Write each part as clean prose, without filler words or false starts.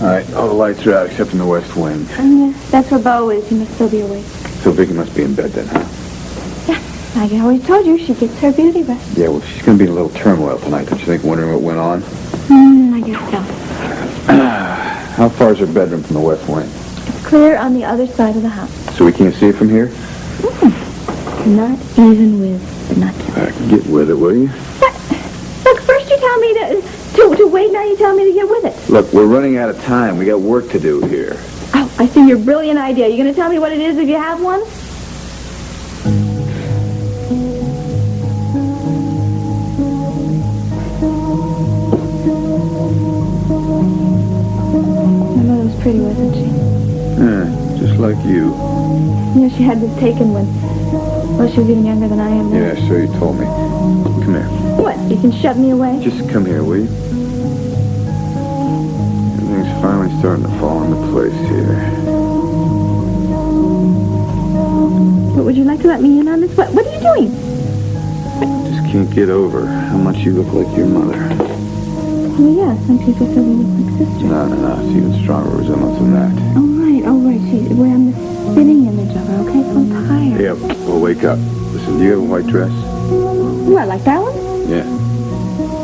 All right, all the lights are out except in the west wing. That's where Bo is. He must still be awake. So Vicky must be in bed then, huh? Yeah, I always told you she gets her beauty rest. Yeah, well, she's going to be in a little turmoil tonight, don't you think, wondering what went on? I guess so. How far is her bedroom from the west wing? It's clear on the other side of the house. So we can't see it from here? Not even with binoculars. Get with it, will you? But, look, first you tell me to wait, now you tell me to get with it. Look, we're running out of time. We got work to do here. Oh, I see your brilliant idea. You going to tell me what it is if you have one? My mother was pretty, wasn't she? Yeah, just like you. You know, she had this taken when, well, she was even younger than I am now. Yeah, so you told me. Come here. What, you can shove me away? Just come here, will you? Everything's finally starting to fall into place here. But would you like to let me in on this? What are you doing? Just can't get over how much you look like your mother. Well, yeah, some people say we look like sisters. No. It's even stronger resemblance than that. Oh, right. We're on the spitting image of her, okay? So I'm tired. Yeah, well, wake up. Listen, do you have a white dress? What, like that one? Yeah.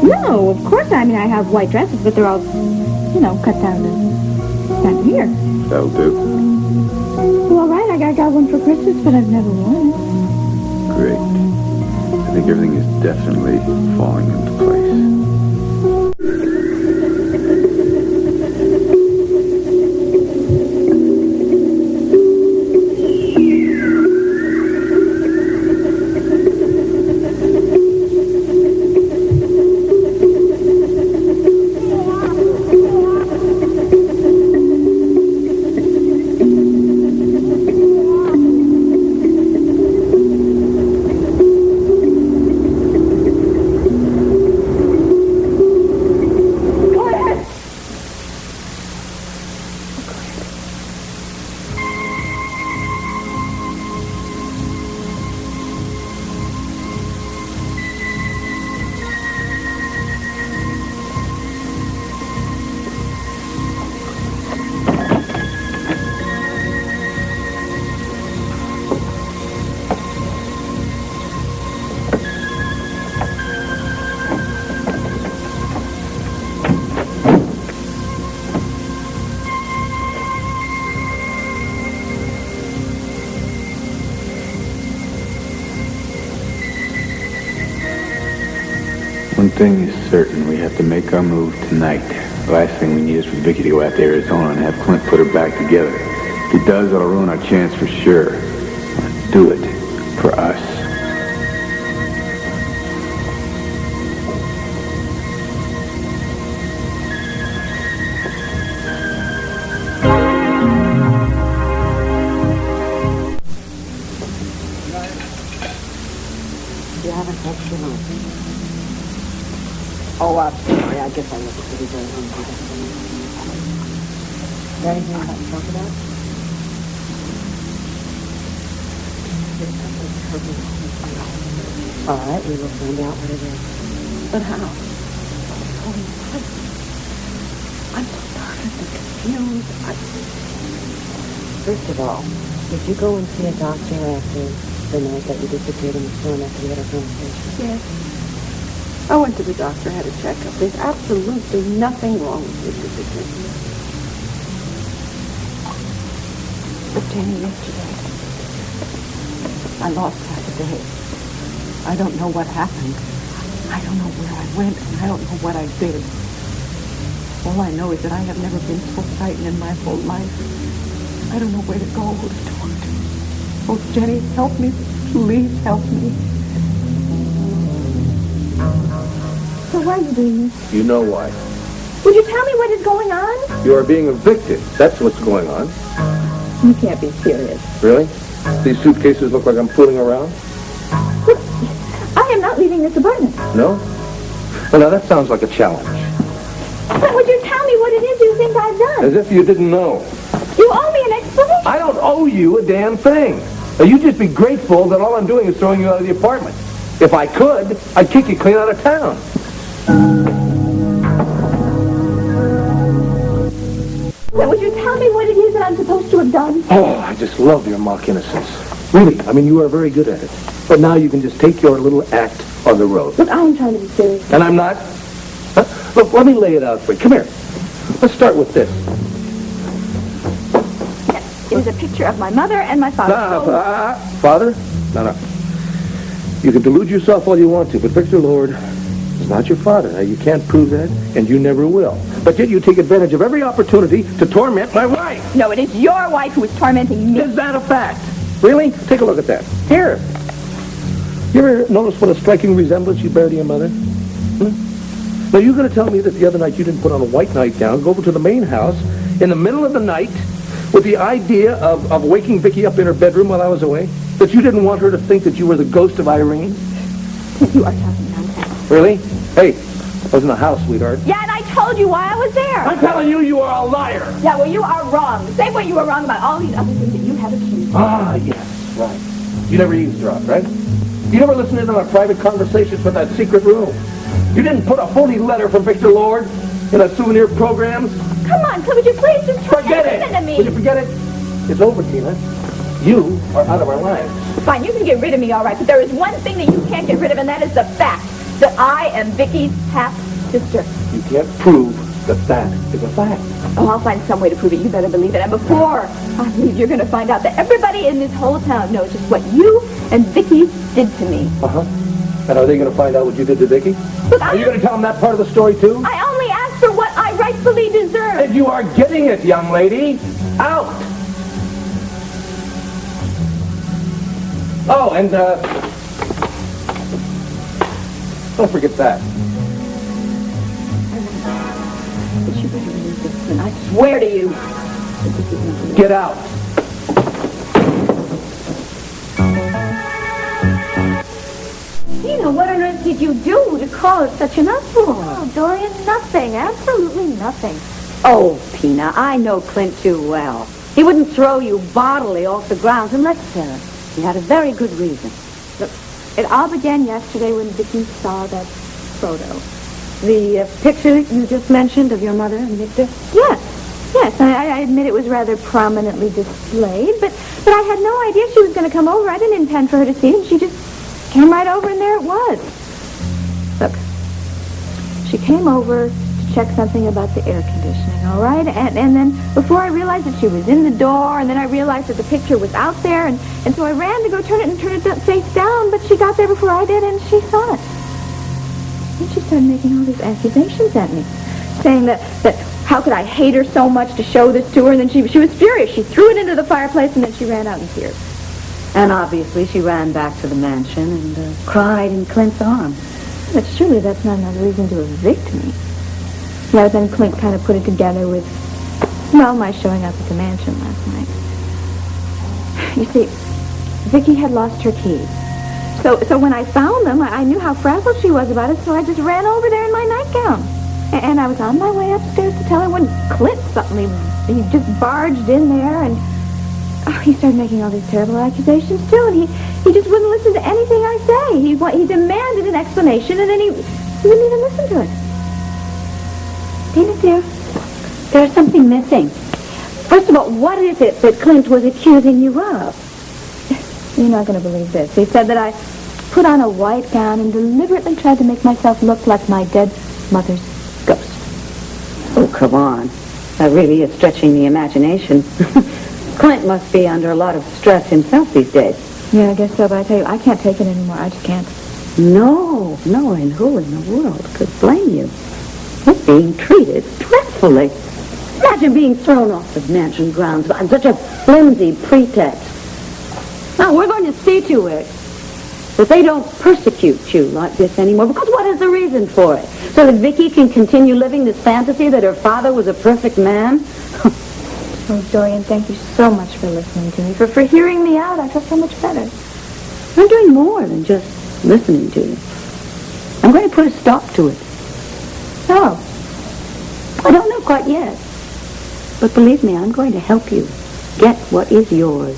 No, of course. I mean, I have white dresses, but they're all, cut down to here. That'll do. Well, all right, I got one for Christmas, but I've never worn it. Great. I think everything is definitely falling into place. One thing is certain, we have to make our move tonight. The last thing we need is for Vicky to go out to Arizona and have Clint put her back together. If he does, it'll ruin our chance for sure. Let's do it for us. You haven't touched your mouth. Oh, I'm sorry. I guess I look pretty very hungry. Is there anything I'd like to talk about? All right, we will find out what it is. But how? I'm so tired and confused. First of all, did you go and see a doctor after the night that you disappeared in the storm after we had our conversation? Yes. I went to the doctor, had a checkup. There's absolutely nothing wrong with your disappearance. But Jenny, yesterday, I lost track of days. I don't know what happened. I don't know where I went, and I don't know what I did. All I know is that I have never been so frightened in my whole life. I don't know where to go, who to talk to. Oh, Jenny, help me. Please help me. So why are you doing this? You know why. Would you tell me what is going on? You are being evicted. That's what's going on. You can't be serious. Really? These suitcases look like I'm fooling around? Look, I am not leaving this apartment. No? Well, now that sounds like a challenge. But would you tell me what it is you think I've done? As if you didn't know. You owe me an explanation. I don't owe you a damn thing. Now, you just be grateful that all I'm doing is throwing you out of the apartment. If I could, I'd kick you clean out of town. Now, would you tell me what it is that I'm supposed to have done? Oh, I just love your mock innocence. Really, I mean, you are very good at it. But now you can just take your little act on the road. Look, I'm trying to be serious. And I'm not? Huh? Look, let me lay it out for you. Come here. Let's start with this. Yes, it is a picture of my mother and my father. Father? No. You can delude yourself all you want to, but Victor Lord is not your father. Now, you can't prove that, and you never will. But yet you take advantage of every opportunity to torment my wife. No, it is your wife who is tormenting me. Is that a fact? Really? Take a look at that. Here. You ever notice what a striking resemblance you bear to your mother? Now, you're going to tell me that the other night you didn't put on a white nightgown, go over to the main house in the middle of the night with the idea of waking Vicky up in her bedroom while I was away? That you didn't want her to think that you were the ghost of Irene? You are talking nonsense. Really? Hey, I was in the house, sweetheart. Yeah, and I told you why I was there. I'm telling you, you are a liar. Yeah, well, you are wrong. The same way you were wrong about all these other things that you have accused. Ah, yes, right. You never eavesdropped, right? You never listened in on our private conversations from that secret room. You didn't put a phony letter from Victor Lord in our souvenir programs. Come on, Clint, would you please just Forget listen to it. me? Will you forget it? It's over, Tina. You are out of our lives. Fine, you can get rid of me, all right, but there is one thing that you can't get rid of, and that is the fact that I am Vicky's half-sister. You can't prove that that is a fact. Oh, I'll find some way to prove it. You better believe it. And before I leave, you're going to find out that everybody in this whole town knows just what you and Vicky did to me. Uh-huh. And are they going to find out what you did to Vicky? Look, Are you going to tell them that part of the story, too? I only asked for what I rightfully deserve. And you are getting it, young lady. Out. Oh, and, don't forget that. But you better believe this, and I swear to you. Get out. Tina, what on earth did you do to cause such an uproar? Oh, Dorian, nothing. Absolutely nothing. Oh, Tina, I know Clint too well. He wouldn't throw you bodily off the grounds unless he had a very good reason. Look, it all began yesterday when Vicky saw that photo. The picture you just mentioned of your mother and Victor? Yes, I admit it was rather prominently displayed, but I had no idea she was going to come over. I didn't intend for her to see it, and she just came right over, and there it was. Look, she came over to check something about the air conditioning, all right? And then before I realized that she was in the door, and then I realized that the picture was out there, and so I ran to go turn it face down, but she got there before I did, and she saw it. And she started making all these accusations at me, saying that how could I hate her so much to show this to her, and then she was furious. She threw it into the fireplace, and then she ran out in tears. And obviously she ran back to the mansion and cried in Clint's arms. But surely that's not enough reason to evict me. Yeah, but then Clint kind of put it together with, well, my showing up at the mansion last night. You see, Vicky had lost her keys. So when I found them, I knew how frazzled she was about it, so I just ran over there in my nightgown. And I was on my way upstairs to tell her when Clint suddenly, he just barged in there, and he started making all these terrible accusations, too, and he just wouldn't listen to anything I say. He demanded an explanation, and then he wouldn't even listen to it. Tina, dear, there's something missing. First of all, what is it that Clint was accusing you of? You're not going to believe this. He said that I put on a white gown and deliberately tried to make myself look like my dead mother's ghost. Oh, come on. That really is stretching the imagination. Clint must be under a lot of stress himself these days. Yeah, I guess so, but I tell you, I can't take it anymore. I just can't. No, and who in the world could blame you? You're being treated dreadfully. Imagine being thrown off the mansion grounds on such a flimsy pretext. Now, we're going to see to it that they don't persecute you like this anymore, because what is the reason for it? So that Vicky can continue living this fantasy that her father was a perfect man? Oh, Dorian, thank you so much for listening to me, for hearing me out. I feel so much better. I'm doing more than just listening to you. I'm going to put a stop to it. Oh. I don't know quite yet. But believe me, I'm going to help you get what is yours.